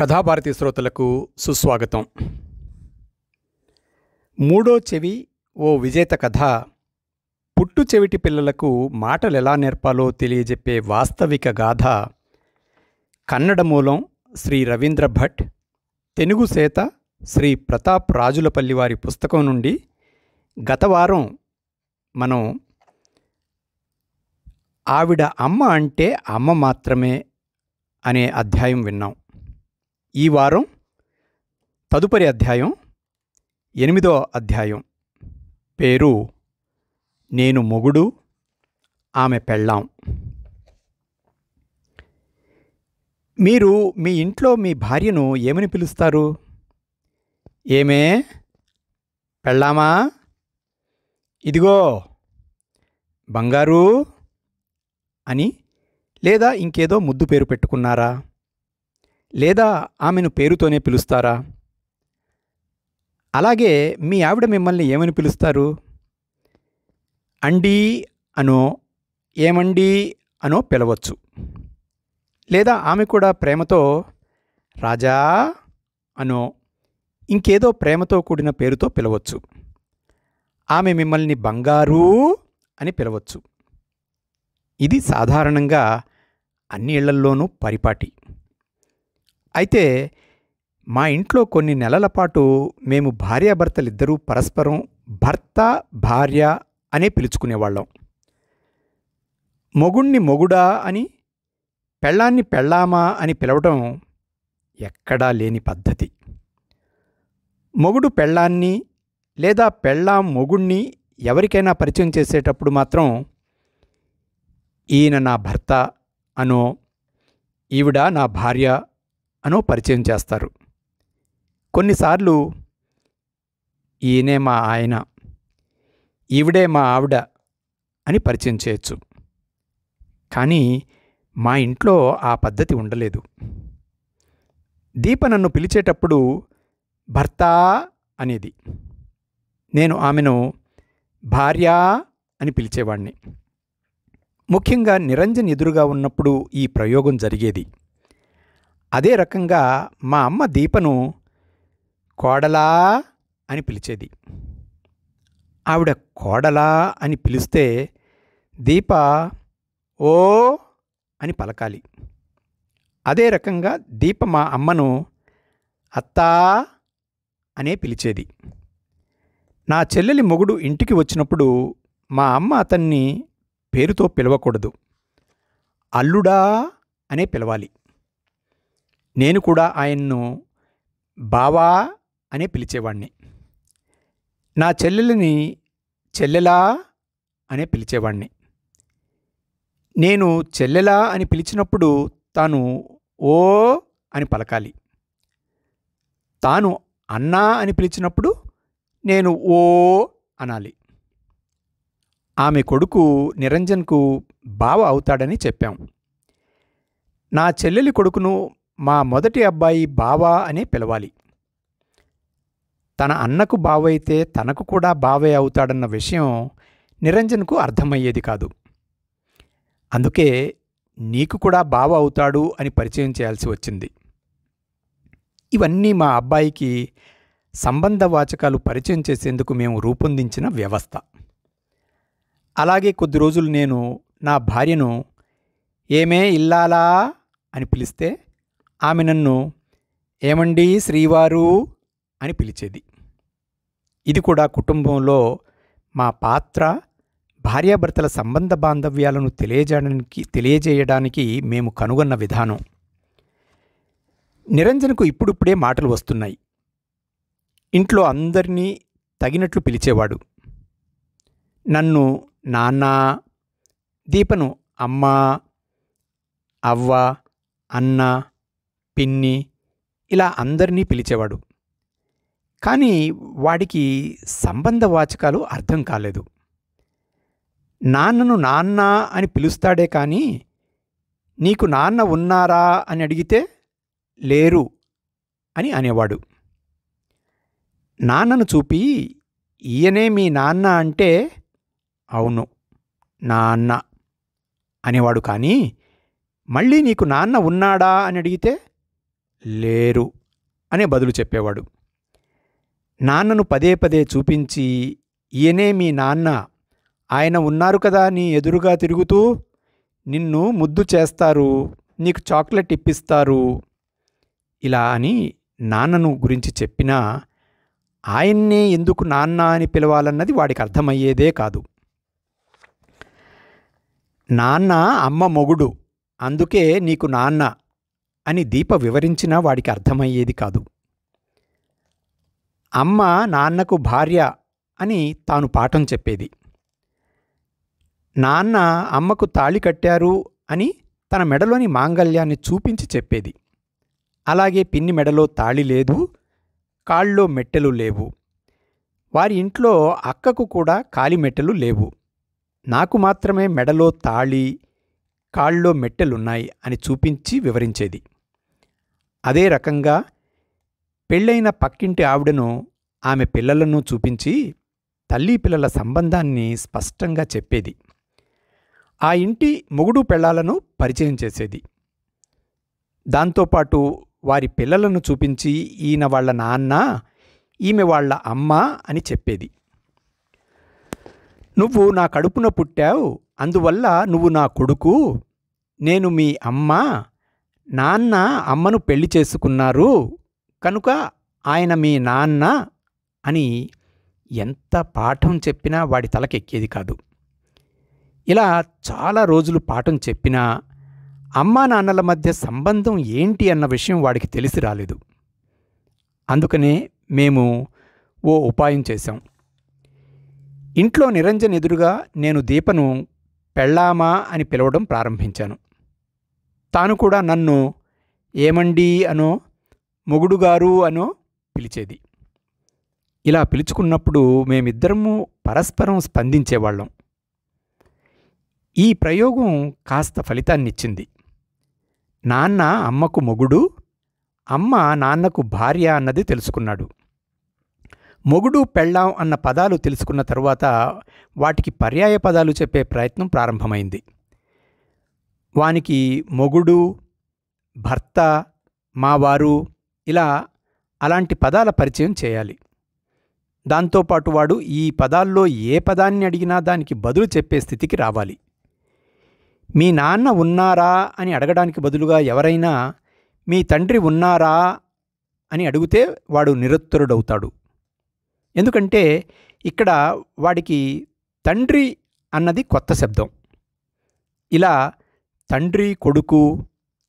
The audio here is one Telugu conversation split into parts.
కథాభారతి శ్రోతలకు సుస్వాగతం. మూడో చెవి ఓ విజేత కథ పుట్టు చెవిటి పిల్లలకు మాటలెలా నేర్పాలో తెలియజెప్పే వాస్తవిక గాథ. కన్నడ మూలం శ్రీ రవీంద్ర భట్, తెలుగు సేత శ్రీ ప్రతాప్ రాజులపల్లి వారి పుస్తకం నుండి గత వారం మనం ఆవిడ అమ్మ అంటే అమ్మ మాత్రమే అనే అధ్యాయం విన్నాం. ఈ వారం తదుపరి అధ్యాయం 8వ అధ్యాయం. పేరు నేను మొగుడు ఆమె పెళ్ళాం. మీరు మీ ఇంట్లో మీ భార్యను ఏమని పిలుస్తారు? ఏమే పెళ్ళామా, ఇదిగో బంగారు అని, లేదా ఇంకేదో ముద్దు పేరు పెట్టుకున్నారా? లేదా ఆమెను పేరుతోనే పిలుస్తారా? అలాగే మీ ఆవిడ మిమ్మల్ని ఏమని పిలుస్తారు? అండీ అనో ఏమండీ అనో పిలవచ్చు. లేదా ఆమె కూడా ప్రేమతో రాజా అనో ఇంకేదో ప్రేమతో కూడిన పేరుతో పిలవచ్చు. ఆమె మిమ్మల్ని బంగారు అని పిలవచ్చు. ఇది సాధారణంగా అన్ని ఇళ్లల్లోనూ పరిపాటి. అయితే మా ఇంట్లో కొన్ని నెలల పాటు మేము భార్యాభర్తలిద్దరూ పరస్పరం భర్త భార్య అనే పిలుచుకునేవాళ్ళం. మొగుణ్ణి మొగుడా అని, పెళ్ళాన్ని పెళ్ళామా అని పిలవడం ఎక్కడా లేని పద్ధతి. మొగుడు పెళ్ళాన్ని లేదా పెళ్ళాం మొగుణ్ణి ఎవరికైనా పరిచయం చేసేటప్పుడు మాత్రం ఈయన నా భర్త అనో, ఈవిడ నా భార్య అనో పరిచయం చేస్తారు. కొన్నిసార్లు ఈయనే మా ఆయన, ఈవిడే మా ఆవిడ అని పరిచయం చేయొచ్చు. కానీ మా ఇంట్లో ఆ పద్ధతి ఉండలేదు. దీప నన్ను పిలిచేటప్పుడు భర్త అనేది, నేను ఆమెను భార్య అని పిలిచేవాణ్ణి. ముఖ్యంగా నిరంజన్ ఎదురుగా ఉన్నప్పుడు ఈ ప్రయోగం జరిగేది. అదే రకంగా మా అమ్మ దీపను కోడలా అని పిలిచేది. ఆవిడ కోడలా అని పిలిస్తే దీప ఓ అని పలకాలి. అదే రకంగా దీప మా అమ్మను అత్తా అనే పిలిచేది. నా చెల్లెలి మొగుడు ఇంటికి వచ్చినప్పుడు మా అమ్మ అతన్ని పేరుతో పిలవకూడదు, అల్లుడా అనే పిలవాలి. నేను కూడా ఆయన్ను బావా అనే పిలిచేవాణ్ణి. నా చెల్లెలిని చెల్లెలా అనే పిలిచేవాణ్ణి. నేను చెల్లెలా అని పిలిచినప్పుడు తాను ఓ అని పలకాలి. తాను అన్నా అని పిలిచినప్పుడు నేను ఓ అనాలి. ఆమె కొడుకు నిరంజన్కు బావ అవుతాడని చెప్పాం. నా చెల్లెలి కొడుకును మా మొదటి అబ్బాయి బావా అనే పిలవాలి. తన అన్నకు బావైతే తనకు కూడా బావే అవుతాడన్న విషయం నిరంజన్కు అర్థమయ్యేది కాదు. అందుకే నీకు కూడా బావ అవుతాడు అని పరిచయం చేయాల్సి వచ్చింది. ఇవన్నీ మా అబ్బాయికి సంబంధవాచకాలు పరిచయం చేసేందుకు మేము రూపొందించిన వ్యవస్థ. అలాగే కొద్ది రోజులు నేను నా భార్యను ఏమే ఇల్లాలా అని పిలిస్తే ఆమె నన్ను ఏమండి శ్రీవారు అని పిలిచేది. ఇది కూడా కుటుంబంలో మా పాత్ర, భార్యాభర్తల సంబంధ బాంధవ్యాలను తెలియజేయడానికి మేము కనుగొన్న విధానం. నిరంజన్కు ఇప్పుడిప్పుడే మాటలు వస్తున్నాయి. ఇంట్లో అందరినీ తగినట్లు పిలిచేవాడు. నన్ను నాన్న, దీపను అమ్మ, అవ్వ, అన్న, పిన్ని ఇలా అందరినీ పిలిచేవాడు. కానీ వాడికి సంబంధవాచకాలు అర్థం కాలేదు. నాన్నను నాన్న అని పిలుస్తాడే కానీ నీకు నాన్న ఉన్నారా అని అడిగితే లేరు అని అనేవాడు. నాన్నను చూపి ఈయనే మీ నాన్న అంటే అవును నాన్న అనేవాడు. కానీ మళ్ళీ నీకు నాన్న ఉన్నాడా అని అడిగితే లేరు అనే బదులు చెప్పేవాడు. నాన్నను పదే పదే చూపించి, ఈయనే మీ నాన్న, ఆయన ఉన్నారు కదా నీ ఎదురుగా తిరుగుతూ, నిన్ను ముద్దు చేస్తారు, నీకు చాక్లెట్ ఇప్పిస్తారు, ఇలా అని నాన్నను గురించి చెప్పినా ఆయన్నే ఎందుకు నాన్న అని పిలవాలన్నది వాడికి అర్థమయ్యేదే కాదు. నాన్న అమ్మ మొగుడు, అందుకే నీకు నాన్న అని దీప వివరించినా వాడికి అర్థమయ్యేది కాదు. అమ్మ నాన్నకు భార్య అని తాను పాఠం చెప్పేది. నాన్న అమ్మకు తాళి కట్టారు అని తన మెడలోని మాంగల్యాన్ని చూపించి చెప్పేది. అలాగే పిన్ని మెడలో తాళి లేదు, కాళ్ళలో మెట్టెలు లేవు. వారి ఇంట్లో అక్కకు కూడా కాలి మెట్టెలు లేవు. నాకు మాత్రమే మెడలో తాళి, కాళ్ళలో మెట్టెలున్నాయి అని చూపించి వివరించేది. అదే రకంగా పెళ్ళైన పక్కింటి ఆవిడను, ఆమె పిల్లలను చూపించి తల్లి పిల్లల సంబంధాన్ని స్పష్టంగా చెప్పేది. ఆ ఇంటి మొగుడు పెళ్ళాలను పరిచయం చేసేది. దాంతోపాటు వారి పిల్లలను చూపించి ఈయన వాళ్ళ నాన్న, ఈమె వాళ్ళ అమ్మ అని చెప్పేది. నువ్వు నా కడుపున పుట్టావు, అందువల్ల నువ్వు నా కొడుకు, నేను మీ అమ్మ, నాన్న అమ్మను పెళ్లి చేసుకున్నారు కనుక ఆయన మీ నాన్న అని ఎంత పాఠం చెప్పినా వాడి తలకెక్కేది కాదు. ఇలా చాలా రోజులు పాఠం చెప్పినా అమ్మా నాన్నల మధ్య సంబంధం ఏంటి అన్న విషయం వాడికి తెలిసి రాలేదు. అందుకనే మేము ఓ ఉపాయం చేశాం. ఇంట్లో నిరంజన్ ఎదురుగా నేను దీపను పెళ్ళామా అని పిలవడం ప్రారంభించాను. తాను కూడా నన్ను ఏమండీ అనో, మొగుడుగారు అనో పిలిచేది. ఇలా పిలుచుకున్నప్పుడు మేమిద్దరము పరస్పరం స్పందించేవాళ్ళం. ఈ ప్రయోగం కాస్త ఫలితాన్నిచ్చింది. నాన్న అమ్మకు మొగుడు, అమ్మ నాన్నకు భార్య అన్నది తెలుసుకున్నాడు. మొగుడు పెళ్ళాం అన్న పదాలు తెలుసుకున్న తరువాత వాటికి పర్యాయ పదాలు చెప్పే ప్రయత్నం ప్రారంభమైంది. వానికి మొగుడు, భర్త, మావారు ఇలా అలాంటి పదాల పరిచయం చేయాలి. దాంతోపాటు వాడు ఈ పదాల్లో ఏ పదాన్ని అడిగినా దానికి బదులు చెప్పే స్థితికి రావాలి. మీ నాన్న ఉన్నారా అని అడగడానికి బదులుగా ఎవరైనా మీ తండ్రి ఉన్నారా అని అడిగితే వాడు నిరుత్తరుడవుతాడు. ఎందుకంటే ఇక్కడ వాడికి తండ్రి అన్నది కొత్త శబ్దం. ఇలా తండ్రి కొడుకు,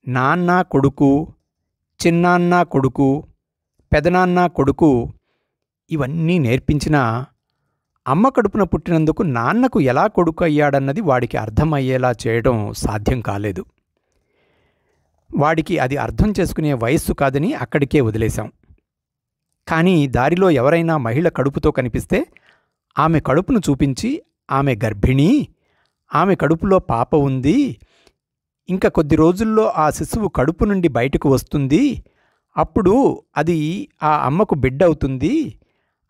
నాన్న కొడుకు, చిన్నాన్న కొడుకు, పెదనాన్న కొడుకు ఇవన్నీ నేర్పించినా అమ్మ కడుపున పుట్టినందుకు నాన్నకు ఎలా కొడుకు అయ్యాడన్నది వాడికి అర్థమయ్యేలా చేయడం సాధ్యం కాలేదు. వాడికి అది అర్థం చేసుకునే వయస్సు కాదని అక్కడికే వదిలేశాం. కానీ దారిలో ఎవరైనా మహిళ కడుపుతో కనిపిస్తే ఆమె కడుపును చూపించి, ఆమె గర్భిణీ, ఆమె కడుపులో పాప ఉంది, ఇంకా కొద్ది రోజుల్లో ఆ శిశువు కడుపు నుండి బయటకు వస్తుంది, అప్పుడు అది ఆ అమ్మకు బిడ్డ అవుతుంది,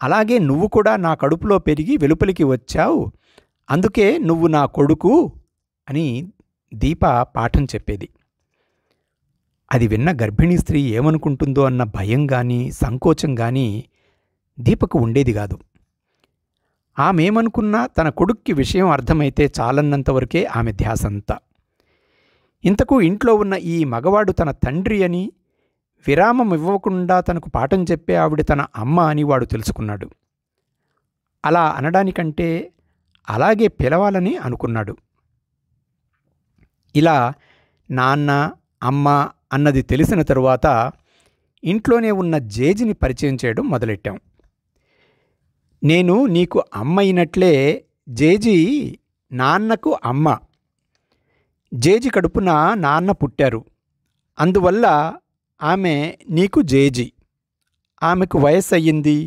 అలాగే నువ్వు కూడా నా కడుపులో పెరిగి వెలుపలికి వచ్చావు, అందుకే నువ్వు నా కొడుకు అని దీప పాఠం చెప్పేది. అది విన్న గర్భిణీ స్త్రీ ఏమనుకుంటుందో అన్న భయం గానీ సంకోచం గానీ దీపకు ఉండేది కాదు. ఆమెమనుకున్నా తన కొడుక్కి విషయం అర్థమైతే చాలన్నంతవరకే ఆమె ధ్యాసంతా. ఇంతకు ఇంట్లో ఉన్న ఈ మగవాడు తన తండ్రి అని, విరామం ఇవ్వకుండా తనకు పాఠం చెప్పే ఆవిడ తన అమ్మ అని వాడు తెలుసుకున్నాడు. అలా అనడానికంటే అలాగే పిలవాలని అనుకున్నాడు. ఇలా నాన్న, అమ్మ అన్నది తెలిసిన తరువాత ఇంట్లోనే ఉన్న జేజిని పరిచయం చేయడం మొదలెట్టాం. నేను నీకు అమ్మ అయినట్లే జేజి నాన్నకు అమ్మ. జేజి కడుపున నాన్న పుట్టారు, అందువల్ల ఆమె నీకు జేజి. ఆమెకు వయస్సు అయ్యింది,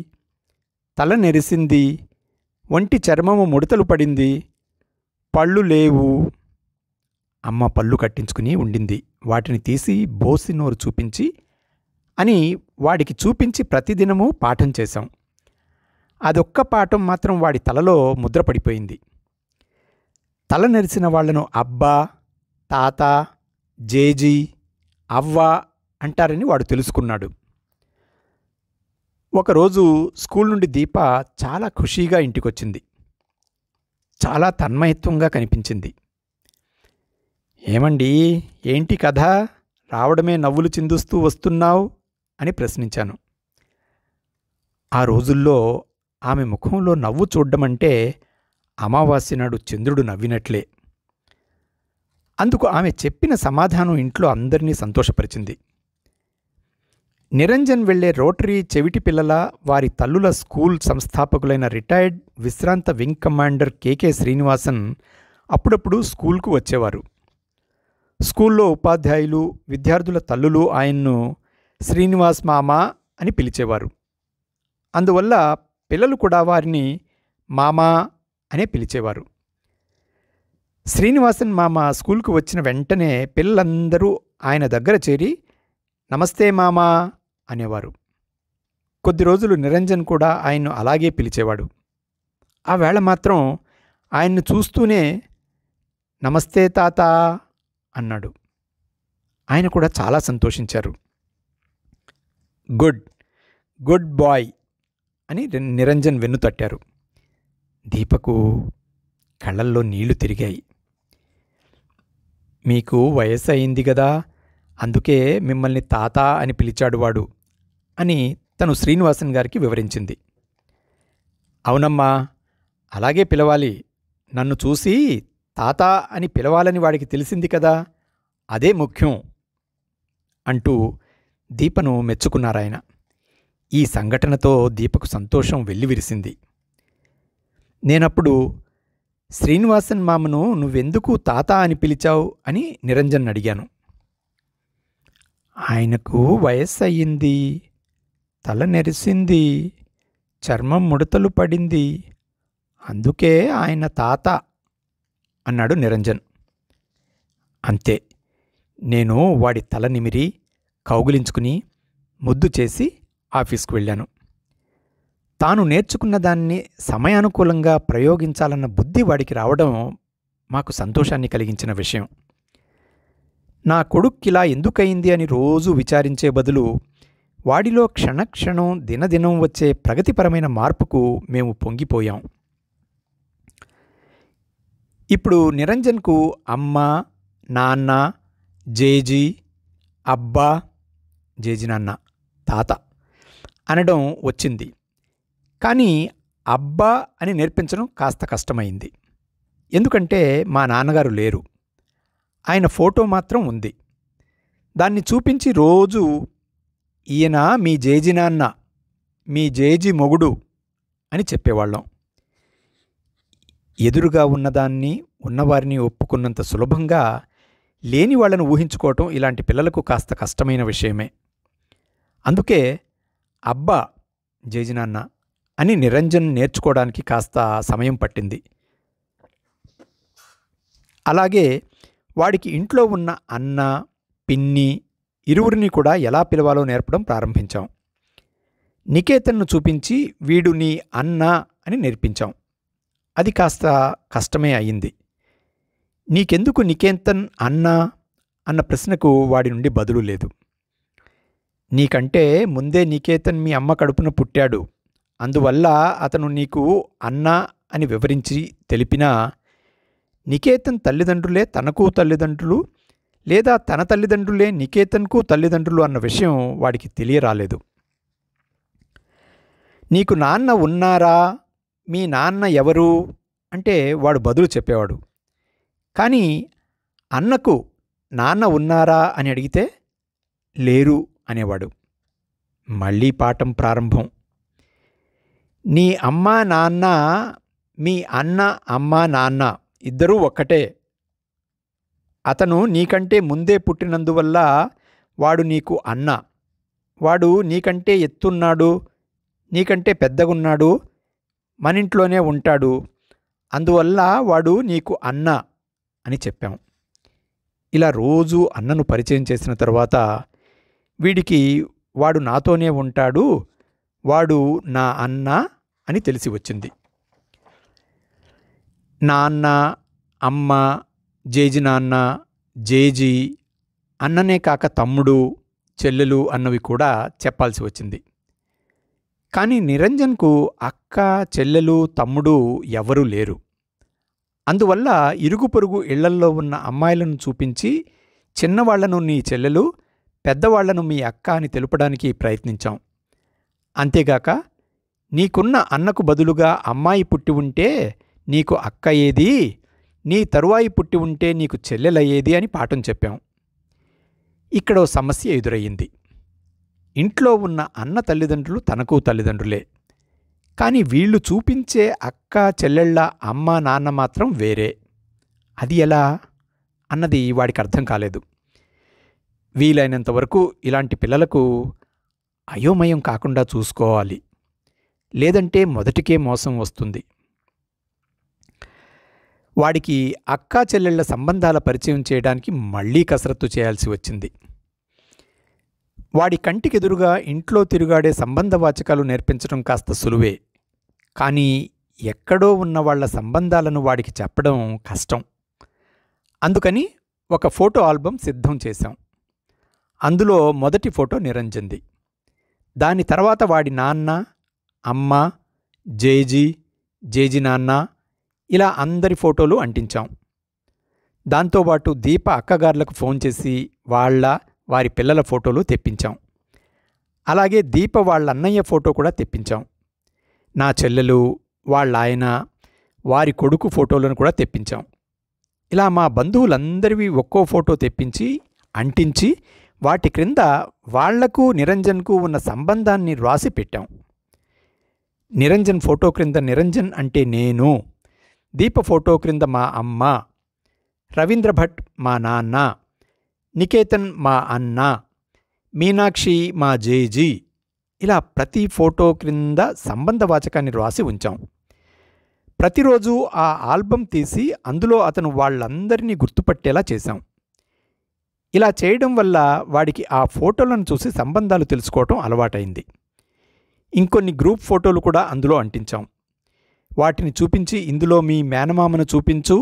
తల నెరిసింది, ఒంటి చర్మము ముడతలు పడింది, పళ్ళు లేవు. అమ్మ పళ్ళు కట్టించుకుని ఉండింది, వాటిని తీసి బోసి నోరు చూపించి అని వాడికి చూపించి ప్రతిదినము పాఠం చేశాం. అదొక్క పాఠం మాత్రం వాడి తలలో ముద్రపడిపోయింది. తల నెరిసిన వాళ్లను అబ్బా, తాత, జేజీ, అవ్వ అంటారని వాడు తెలుసుకున్నాడు. ఒకరోజు స్కూల్ నుండి దీప చాలా ఖుషీగా ఇంటికొచ్చింది. చాలా తన్మయత్వంగా కనిపించింది. ఏమండీ, ఏంటి కథ? రావడమే నవ్వులు చిందుస్తూ వస్తున్నావు అని ప్రశ్నించాను. ఆ రోజుల్లో ఆమె ముఖంలో నవ్వు చూడ్డమంటే అమావాస్య నాడు చంద్రుడు నవ్వినట్లే. అందుకు ఆమె చెప్పిన సమాధానం ఇంట్లో అందరినీ సంతోషపరిచింది. నిరంజన్ వెళ్లే రోటరీ చెవిటి పిల్లల వారి తల్లుల స్కూల్ సంస్థాపకులైన రిటైర్డ్ విశ్రాంత వింగ్ కమాండర్ కె శ్రీనివాసన్ అప్పుడప్పుడు స్కూల్కు వచ్చేవారు. స్కూల్లో ఉపాధ్యాయులు, విద్యార్థుల తల్లులు ఆయన్ను శ్రీనివాస్ మామా అని పిలిచేవారు. అందువల్ల పిల్లలు కూడా వారిని మామా అనే పిలిచేవారు. శ్రీనివాసన్ మామ స్కూల్కు వచ్చిన వెంటనే పిల్లలందరూ ఆయన దగ్గర చేరి నమస్తే మామా అనేవారు. కొద్ది రోజులు నిరంజన్ కూడా ఆయన్ను అలాగే పిలిచేవాడు. ఆ వేళ మాత్రం ఆయన్ను చూస్తూనే నమస్తే తాత అన్నాడు. ఆయన కూడా చాలా సంతోషించారు. గుడ్ గుడ్ బాయ్ అని నిరంజన్ వెన్ను తట్టారు. దీపకు కళ్ళల్లో నీళ్లు తిరిగాయి. మీకు వయస్సు అయింది గదా, అందుకే మిమ్మల్ని తాత అని పిలిచాడు వాడు అని తను శ్రీనివాసన్ గారికి వివరించింది. అవునమ్మా, అలాగే పిలవాలి. నన్ను చూసి తాత అని పిలవాలని వాడికి తెలిసింది కదా, అదే ముఖ్యం అంటూ దీపను మెచ్చుకున్నారాయన. ఈ సంఘటనతో దీపకు సంతోషం వెల్లివిరిసింది. నేనప్పుడు శ్రీనివాసన్ మామను నువ్వెందుకు తాత అని పిలిచావు అని నిరంజన్ అడిగాను. ఆయనకు వయస్సు అయ్యింది, తల నెరిసింది, చర్మం ముడతలు పడింది, అందుకే ఆయన తాత అన్నాడు నిరంజన్. అంతే. నేను వాడి తల నిమిరి కౌగిలించుకుని ముద్దు చేసి ఆఫీస్కు వెళ్ళాను. తాను నేర్చుకున్న దాన్ని సమయానుకూలంగా ప్రయోగించాలన్న బుద్ధి వాడికి రావడం మాకు సంతోషాన్ని కలిగించిన విషయం. నా కొడుక్కిలా ఎందుకయింది అని రోజూ విచారించే బదులు వాడిలో క్షణక్షణం దినదినం వచ్చే ప్రగతిపరమైన మార్పుకు మేము పొంగిపోయాం. ఇప్పుడు నిరంజన్కు అమ్మ, నాన్న, జేజీ, అబ్బా, జేజీ నాన్న, తాత అనడం వచ్చింది. కానీ అబ్బా అని నేర్పించడం కాస్త కష్టమైంది. ఎందుకంటే మా నాన్నగారు లేరు. ఆయన ఫోటో మాత్రం ఉంది. దాన్ని చూపించి రోజు ఈయన మీ జేజీ నాన్న, మీ జేజీ మొగుడు అని చెప్పేవాళ్ళం. ఎదురుగా ఉన్నదాన్ని, ఉన్నవారిని ఒప్పుకున్నంత సులభంగా లేని వాళ్ళను ఊహించుకోవటం ఇలాంటి పిల్లలకు కాస్త కష్టమైన విషయమే. అందుకే అబ్బా, జేజీ నాన్న అని నిరంజన్ నేర్చుకోవడానికి కాస్త సమయం పట్టింది. అలాగే వాడికి ఇంట్లో ఉన్న అన్న, పిన్ని ఇరువురిని కూడా ఎలా పిలవాలో నేర్పడం ప్రారంభించాం. నికేతన్ను చూపించి వీడు నీ అన్న అని నేర్పించాం. అది కాస్త కష్టమే అయింది. నీకెందుకు నికేతన్ అన్నా అన్న ప్రశ్నకు వాడి నుండి బదులు లేదు. నీకంటే ముందే నికేతన్ మీ అమ్మ కడుపున పుట్టాడు, అందువల్ల అతను నీకు అన్నా అని వివరించి తెలిపినా నికేతన్ తల్లిదండ్రులే తనకు తల్లిదండ్రులు, లేదా తన తల్లిదండ్రులే నికేతన్కు తల్లిదండ్రులు అన్న విషయం వాడికి తెలియరాలేదు. నీకు నాన్న ఉన్నారా, మీ నాన్న ఎవరు అంటే వాడు బదులు చెప్పేవాడు. కానీ అన్నకు నాన్న ఉన్నారా అని అడిగితే లేరు అనేవాడు. మళ్ళీ పాఠం ప్రారంభం. నీ అమ్మ నాన్న, మీ అన్న అమ్మ నాన్న ఇద్దరూ ఒక్కటే. అతను నీకంటే ముందే పుట్టినందువల్ల వాడు నీకు అన్న. వాడు నీకంటే ఎత్తున్నాడు, నీకంటే పెద్దగున్నాడు, మనింట్లోనే ఉంటాడు, అందువల్ల వాడు నీకు అన్న అని చెప్పాం. ఇలా రోజూ అన్నను పరిచయం చేసిన తర్వాత వీడికి వాడు నాతోనే ఉంటాడు, వాడు నా అన్న అని తెలిసి వచ్చింది. నాన్న, అమ్మ, జేజీ నాన్న, జేజీ, అన్ననే కాక తమ్ముడు, చెల్లెలు అన్నవి కూడా చెప్పాల్సి వచ్చింది. కానీ నిరంజన్కు అక్క, చెల్లెలు, తమ్ముడు ఎవరూ లేరు. అందువల్ల ఇరుగు పొరుగు ఇళ్లల్లో ఉన్న అమ్మాయిలను చూపించి చిన్నవాళ్లను నీ చెల్లెలు, పెద్దవాళ్లను మీ అక్క అని తెలుపడానికి ప్రయత్నించాం. అంతేగాక నీకున్న అన్నకు బదులుగా అమ్మాయి పుట్టి ఉంటే నీకు అక్క ఏది, నీ తరువాయి పుట్టి ఉంటే నీకు చెల్లెలయ్యేది అని పాఠం చెప్పాం. ఇక్కడో సమస్య ఎదురయ్యింది. ఇంట్లో ఉన్న అన్న తల్లిదండ్రులు తనకు తల్లిదండ్రులే. కానీ వీళ్ళు చూపించే అక్క, చెల్లెళ్ళ అమ్మ, నాన్న మాత్రం వేరే. అది ఎలా అన్నది వాడికి అర్థం కాలేదు. వీలైనంతవరకు ఇలాంటి పిల్లలకు అయోమయం కాకుండా చూసుకోవాలి, లేదంటే మొదటికే మోసం వస్తుంది. వాడికి అక్కా చెల్లెళ్ల సంబంధాల పరిచయం చేయడానికి మళ్లీ కసరత్తు చేయాల్సి వచ్చింది. వాడి కంటికెదురుగా ఇంట్లో తిరుగాడే సంబంధవాచకాలు నేర్పించడం కాస్త సులువే. కానీ ఎక్కడో ఉన్న వాళ్ల సంబంధాలను వాడికి చెప్పడం కష్టం. అందుకని ఒక ఫోటో ఆల్బమ్ సిద్ధం చేశాం. అందులో మొదటి ఫోటో నిరంజన్ది. దాని తర్వాత వాడి నాన్న, అమ్మ, జేజీ, జేజీ నాన్న, ఇలా అందరి ఫోటోలు అంటించాం. దాంతోపాటు దీప అక్కగార్లకు ఫోన్ చేసి వారి పిల్లల ఫోటోలు తెప్పించాం. అలాగే దీప వాళ్ళ అన్నయ్య ఫోటో కూడా తెప్పించాం. నా చెల్లెలు, వాళ్ళ ఆయన, వారి కొడుకు ఫోటోలను కూడా తెప్పించాం. ఇలా మా బంధువులందరివి ఒక్కో ఫోటో తెప్పించి అంటించి వాటి క్రింద వాళ్లకు నిరంజన్కు ఉన్న సంబంధాన్ని రాసి పెట్టాం. నిరంజన్ ఫోటో క్రింద నిరంజన్ అంటే నేను, దీప ఫోటో క్రింద మా అమ్మ, రవీంద్ర భట్ మా నాన్న, నికేతన్ మా అన్న, మీనాక్షి మా జేజీ, ఇలా ప్రతి ఫోటో క్రింద సంబంధవాచకాన్ని రాసి ఉంచాం. ప్రతిరోజు ఆ ఆల్బమ్ తీసి అందులో అతను వాళ్ళందరినీ గుర్తుపట్టేలా చేశాం. ఇలా చేయడం వల్ల వాడికి ఆ ఫోటోలను చూసి సంబంధాలు తెలుసుకోవటం అలవాటైంది. ఇంకొన్ని గ్రూప్ ఫోటోలు కూడా అందులో అంటించాం. వాటిని చూపించి ఇందులో మీ మేనమామను చూపించు,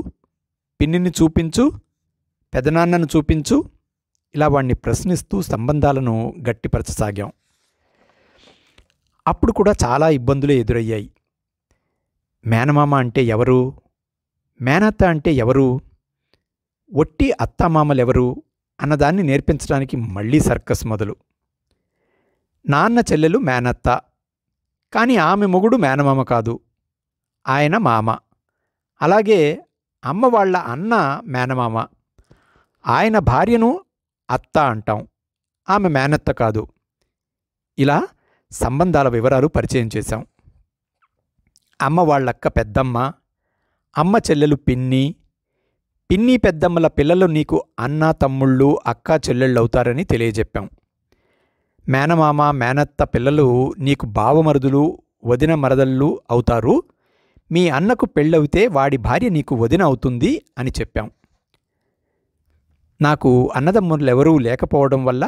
పిన్నిని చూపించు, పెదనాన్నను చూపించు, ఇలా వాణ్ణి ప్రశ్నిస్తూ సంబంధాలను గట్టిపరచసాగాం. అప్పుడు కూడా చాలా ఇబ్బందులే ఎదురయ్యాయి. మేనమామ అంటే ఎవరు, మేనత్త అంటే ఎవరు, ఒట్టి అత్తామామలెవరు అన్నదాన్ని నేర్పించడానికి మళ్లీ సర్కస్ మొదలు. నాన్న చెల్లెలు మేనత్త, కానీ ఆమె మొగుడు మేనమామ కాదు, ఆయన మామ. అలాగే అమ్మ వాళ్ళ అన్న మేనమామ, ఆయన భార్యను అత్త అంటాం, ఆమె మేనత్త కాదు. ఇలా సంబంధాల వివరాలు పరిచయం చేశాం. అమ్మ వాళ్ళక్క పెద్దమ్మ, అమ్మ చెల్లెలు పిన్ని, పిన్ని పెద్దమ్మల పిల్లలు నీకు అన్న తమ్ముళ్ళు, అక్క చెల్లెళ్ళవుతారని తెలియజెప్పాం. మేనమామ మేనత్త పిల్లలు నీకు బావమరుదులు, వదిన మరదళ్ళు అవుతారు. మీ అన్నకు పెళ్ళవుతే వాడి భార్య నీకు వదిన అవుతుంది అని చెప్పాం. నాకు అన్నదమ్ములెవరూ లేకపోవడం వల్ల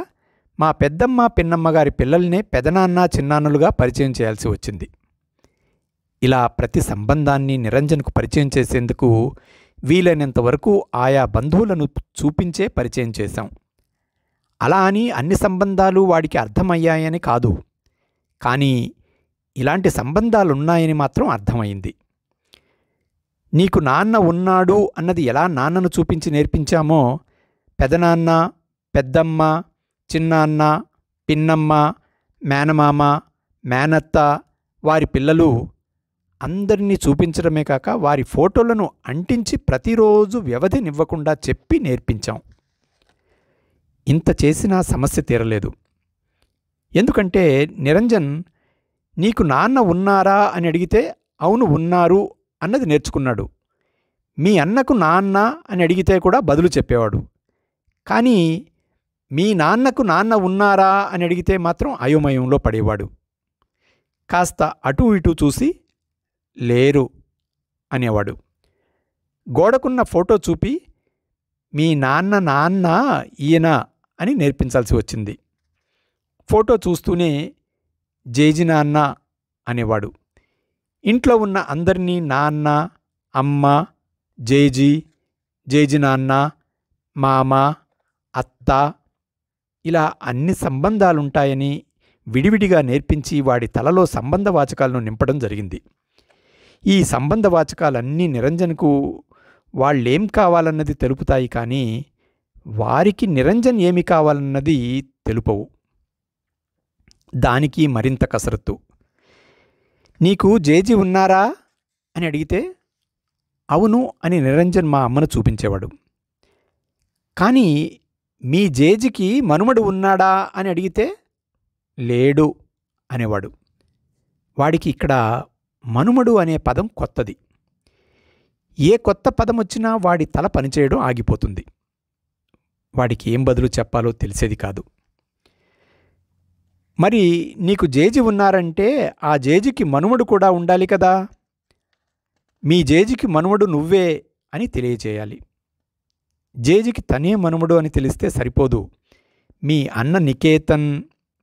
మా పెద్దమ్మ పిన్నమ్మగారి పిల్లల్నే పెదనాన్న చిన్నాన్నలుగా పరిచయం చేయాల్సి వచ్చింది. ఇలా ప్రతి సంబంధాన్ని నిరంజన్కు పరిచయం చేసేందుకు వీలైనంతవరకు ఆయా బంధువులను చూపించే పరిచయం చేశాం. అలా అని అన్ని సంబంధాలు వాడికి అర్థమయ్యాయని కాదు, కానీ ఇలాంటి సంబంధాలున్నాయని మాత్రం అర్థమైంది. నీకు నాన్న ఉన్నాడు అన్నది ఎలా నాన్నను చూపించి నేర్పించామో, పెదనాన్న, పెద్దమ్మ, చిన్నాన్న, పిన్నమ్మ, మేనమామ, మేనత్త, వారి పిల్లలు అందరినీ చూపించడమే కాక వారి ఫోటోలను అంటించి ప్రతిరోజు వ్యవధినివ్వకుండా చెప్పి నేర్పించాం. ఇంత చేసినా సమస్య తీరలేదు. ఎందుకంటే నిరంజన్ నీకు నాన్న ఉన్నారా అని అడిగితే అవును ఉన్నారు అన్నది నేర్చుకున్నాడు. మీ అన్నకు నాన్న అని అడిగితే కూడా బదులు చెప్పేవాడు. కానీ మీ నాన్నకు నాన్న ఉన్నారా అని అడిగితే మాత్రం అయోమయంలో పడేవాడు. కాస్త అటూ ఇటూ చూసి లేరు అనేవాడు. గోడకున్న ఫోటో చూపి మీ నాన్న ఈయన అని నేర్పించాల్సి వచ్చింది. ఫోటో చూస్తూనే జేజీ నాన్న అనేవాడు. ఇంట్లో ఉన్న అందరినీ నాన్న, అమ్మ, జేజీ, జేజీ నాన్న, మామ, అత్త ఇలా అన్ని సంబంధాలుంటాయని విడివిడిగా నేర్పించి వాడి తలలో సంబంధవాచకాలను నింపడం జరిగింది. ఈ సంబంధవాచకాలన్నీ నిరంజన్కు వాళ్ళేం కావాలన్నది తెలుపుతాయి, కానీ వారికి నిరంజన్ ఏమి కావాలన్నది తెలుపవు. దానికి మరింత కసరత్తు. నీకు జేజీ ఉన్నారా అని అడిగితే అవును అని నిరంజన్ మా అమ్మను చూపించేవాడు. కానీ మీ జేజీకి మనుమడు ఉన్నాడా అని అడిగితే లేడు అనేవాడు. వాడికి ఇక్కడ మనుమడు అనే పదం కొత్తది. ఏ కొత్త పదం వచ్చినా వాడి తల పనిచేయడం ఆగిపోతుంది. వాడికి ఏం బదులు చెప్పాలో తెలిసేది కాదు. మరి నీకు జేజీ ఉన్నారంటే ఆ జేజీకి మనుమడు కూడా ఉండాలి కదా. మీ జేజీకి మనుమడు నువ్వే అని తెలియచేయాలి. జేజీకి తనే మనుమడు అని తెలిస్తే సరిపోదు. మీ అన్న నికేతన్,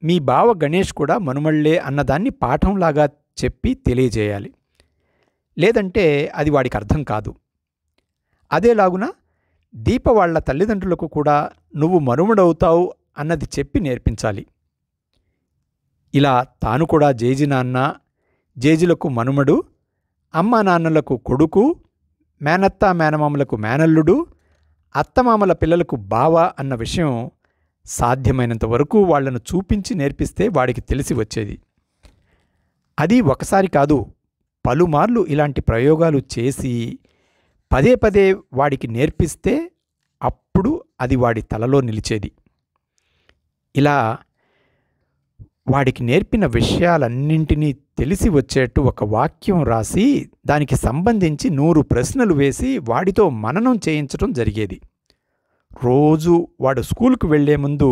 మీ బావ గణేష్ కూడా మనుమళ్లే అన్నదాన్ని పాఠంలాగా చెప్పి తెలియజేయాలి. లేదంటే అది వాడికి అర్థం కాదు. అదేలాగున దీప వాళ్ల తల్లిదండ్రులకు కూడా నువ్వు మనుమడవుతావు అన్నది చెప్పి నేర్పించాలి. ఇలా తాను కూడా జేజీ నాన్న, జేజీలకు మనుమడు, అమ్మా నాన్నలకు కొడుకు, మేనత్త మేనమామలకు మేనల్లుడు, అత్తమామల పిల్లలకు బావ అన్న విషయం సాధ్యమైనంత వరకు వాళ్లను చూపించి నేర్పిస్తే వాడికి తెలిసి వచ్చేది. అది ఒకసారి కాదు, పలుమార్లు ఇలాంటి ప్రయోగాలు చేసి పదే పదే వాడికి నేర్పిస్తే అప్పుడు అది వాడి తలలో నిలిచేది. ఇలా వాడికి నేర్పిన విషయాలన్నింటినీ తెలిసి వచ్చేట్టు ఒక వాక్యం రాసి దానికి సంబంధించి 100 ప్రశ్నలు వేసి వాడితో మననం చేయించడం జరిగేది. రోజు వాడు స్కూలుకు వెళ్లే ముందు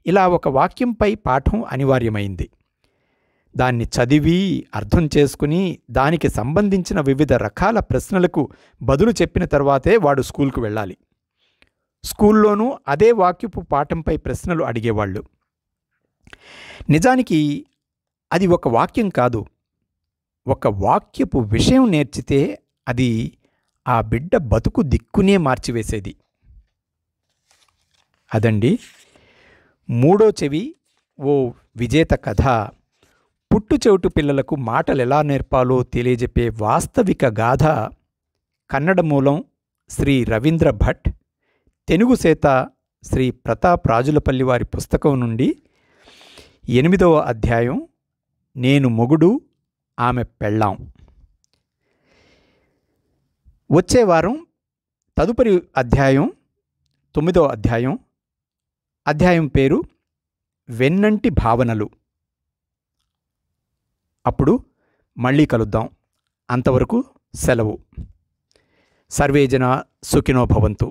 ఇలా ఒక వాక్యంపై పాఠం అనివార్యమైంది. దాన్ని చదివి అర్థం చేసుకుని దానికి సంబంధించిన వివిధ రకాల ప్రశ్నలకు బదులు చెప్పిన తర్వాతే వాడు స్కూలుకు వెళ్ళాలి. స్కూల్లోనూ అదే వాక్యపు పాఠంపై ప్రశ్నలు అడిగేవాళ్ళు. నిజానికి అది ఒక వాక్యం కాదు, ఒక వాక్యపు విషయం నేర్చితే అది ఆ బిడ్డ బతుకు దిక్కునే మార్చివేసేది. అదండి మూడో చెవి ఓ విజేత కథ. పుట్టు చెవిటు పిల్లలకు మాటలు ఎలా నేర్పాలో తెలియజెప్పే వాస్తవిక గాథ. కన్నడ మూలం శ్రీ రవీంద్ర భట్, తెలుగు సేత శ్రీ ప్రతాప్ రాజులపల్లి వారి పుస్తకం నుండి 8వ అధ్యాయం, నేను మొగుడు ఆమె పెళ్ళాం. వచ్చే వారం తదుపరి అధ్యాయం 9వ అధ్యాయం. అధ్యాయం పేరు వెన్నంటి భావనలు. అప్పుడు మళ్ళీ కలుద్దాం. అంతవరకు సెలవు. సర్వేజన సుఖినో భవంతు.